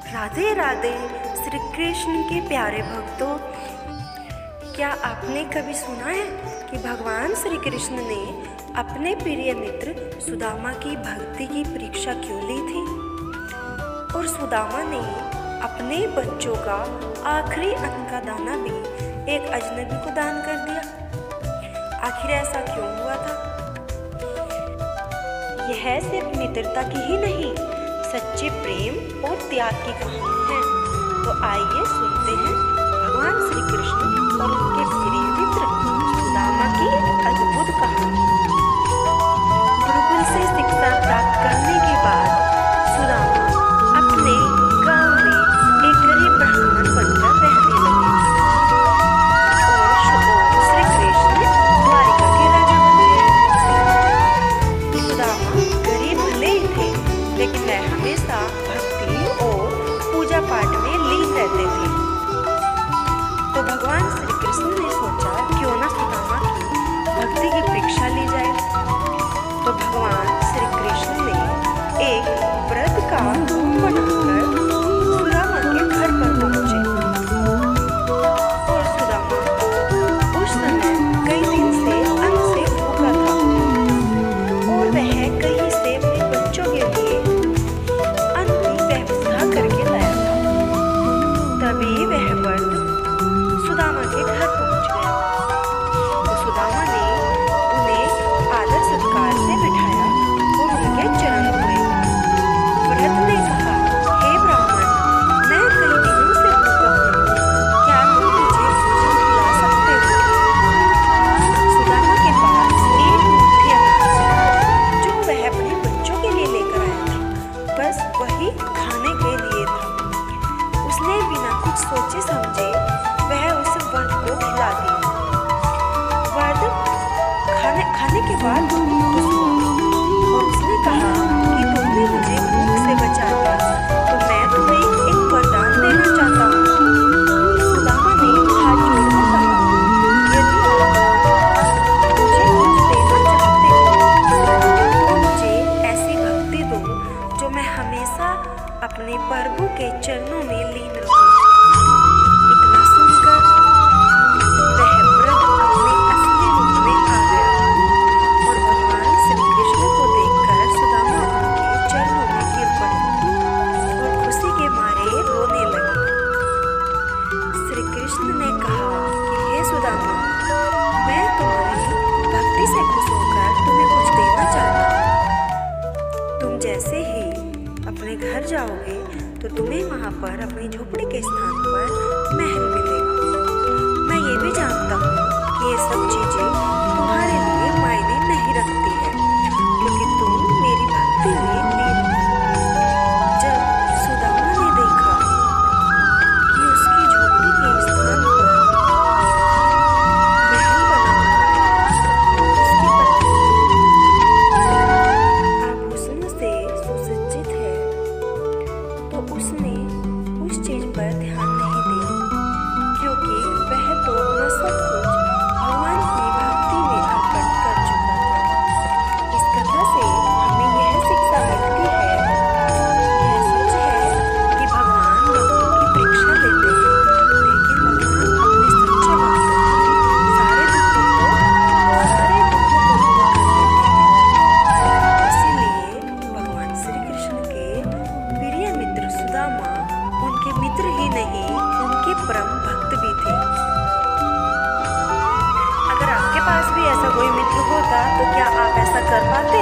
राधे राधे श्री कृष्ण के प्यारे भक्तों, क्या आपने कभी सुना है कि भगवान श्री कृष्ण ने अपने प्रिय मित्र सुदामा की भक्ति की परीक्षा क्यों ली थी? और सुदामा ने अपने बच्चों का आखिरी अन्न का दाना भी एक अजनबी को दान कर दिया। आखिर ऐसा क्यों हुआ था? यह सिर्फ मित्रता की ही नहीं, सच्चे प्रेम और त्याग की कहानी है। तो आइए सुनते हैं भगवान श्री कृष्ण और उनके प्रिय मित्र सुदामा की अद्भुत कहानी। गुरुकुल से शिक्षा प्राप्त करने के बाद सुदामा अपने गांव में एक गरीब ब्राह्मण बनकर रहने लगे और श्री कृष्ण द्वारिका के राजा बन गए। सुदामा गरीब भले ही थे, लेकिन वह हमेशा भक्ति और पूजा पाठ में लीन रहते थे। तो भगवान श्री कृष्ण ने सोचा क्यों ना सुदामा की भक्ति की परीक्षा ली जाए। तो भगवान श्री कृष्ण ने एक व्रत का रूप बनाकर सुदामा के घर पर पहुंचे। और सुदामा उस समय कई दिन से अन्न से भूखा था और वह कहीं से अपने बच्चों के लिए अन्न की व्यवस्था करके लाया था। तभी वह व्रत सुदामा के घर पहुंच गया। तो सुदामा ने उन्हें आदर सत्कार से बिठाया और उनके चरण धोए। व्रत ने कहा, हे ब्राह्मण, मैं कई दिनों से भूखा हूँ, क्या तुम मुझे भोजन खिला सकते हो? सुदामा के पास एक मुट्ठी अनाज था जो वह अपने बच्चों के लिए लेकर आया था। बस वही खाने के लिए था। उसने बिना कुछ सोचे समझे वह उस वर्द को खिला दिया। वर्द खाने के बाद खुश हुआ और उसने कहा कि तुमने मुझे भूख से बचा दिया, तो मैं तुम्हें एक वरदान देना चाहता हूँ। सुदामा ने हाथ जोड़कर कहा, यदि आप मुझे कुछ देना चाहते हो तो मुझे ऐसी भक्ति दो जो मैं हमेशा अपने प्रभु के चरणों में लीन रहूं। इतना सुनकर वह व्रत अपने असली रूप में आ गया और भगवान श्री कृष्ण को देखकर सुदामा उनके चरणों में गिर पड़े और खुशी के मारे रोने लगे। श्री कृष्ण ने कहा कि हे सुदामा, मैं तुम्हारी भक्ति से खुश होकर तुम्हें कुछ देना चाहता हूँ। तुम जैसे ही अपने घर जाओगे तो तुम्हें वहाँ पर अपनी झोपड़ी के स्थान पर महल मिलेगा। मैं ये भी जानता हूँ कि ये सब चीजें तुम्हारे लिए मायने नहीं रखती है, क्योंकि तुम मेरी भक्ति में लीन हो। जब सुदामा ने देखा कि उसकी झोपड़ी के स्थान पर महल बना हुआ है, उसकी पत्नी आभूषण से सुसज्जित है, तो उसने उस चीज पर ध्यान नहीं दिया, क्योंकि वह तो अपना सब कुछ भगवान की भक्ति में अर्पण कर चुका था। इस कथा से हमें यह शिक्षा मिलती है, यह सच है कि भगवान भक्तों की परीक्षा लेते हैं, लेकिन भगवान अपने सच्चे भक्तों के सारे दुखों को दूर कर देते हैं। इसीलिए भगवान श्री कृष्ण के प्रिय मित्र सुदामा उनके मित्र ही नहीं, उनके परम भक्त भी थे। अगर आपके पास भी ऐसा कोई मित्र होता तो क्या आप ऐसा कर पाते?